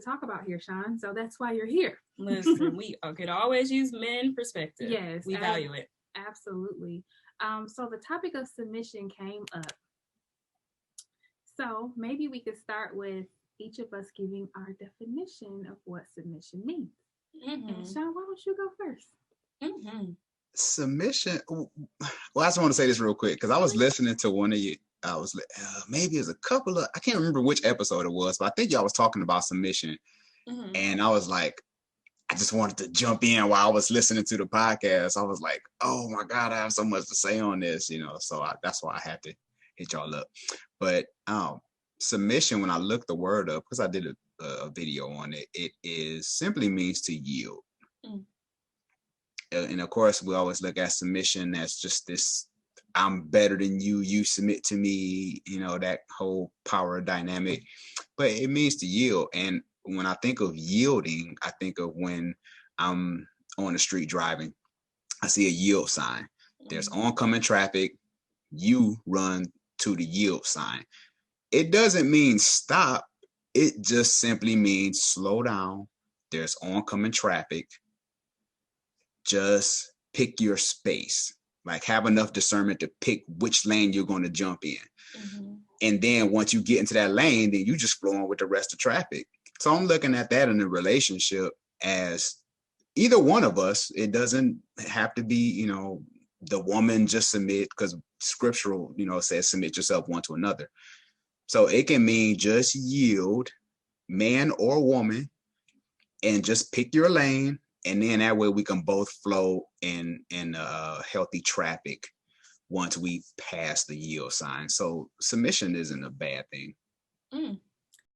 talk about here, Sean. So that's why you're here. Listen, we could always use men perspective. Yes, we value it. Absolutely. So the topic of submission came up. So maybe we could start with each of us giving our definition of what submission means. And Sean, why don't you go first? Submission. Well, I just want to say this real quick because I was listening to one of you. I was maybe it was a couple of, I can't remember which episode it was, but I think y'all was talking about submission. And I was like, I just wanted to jump in while I was listening to the podcast. I was like, oh my God, I have so much to say on this, so that's why I had to hit y'all up. But submission, when I looked the word up, because I did a video on it, it is simply means to yield. And of course, we always look at submission as just this, I'm better than you, you submit to me, that whole power dynamic. But it means to yield. And when I think of yielding, I think of when I'm on the street driving, I see a yield sign. There's oncoming traffic. You run to the yield sign. It doesn't mean stop. It just simply means slow down. There's oncoming traffic. Just pick your space. Like have enough discernment to pick which lane you're going to jump in. And then once you get into that lane, then you just flow on with the rest of traffic. So I'm looking at that in a relationship as either one of us. It doesn't have to be, the woman just submit, because scriptural, says submit yourself one to another. So it can mean just yield, man or woman, and just pick your lane. And then that way we can both flow in healthy traffic once we pass the yield sign. So submission isn't a bad thing.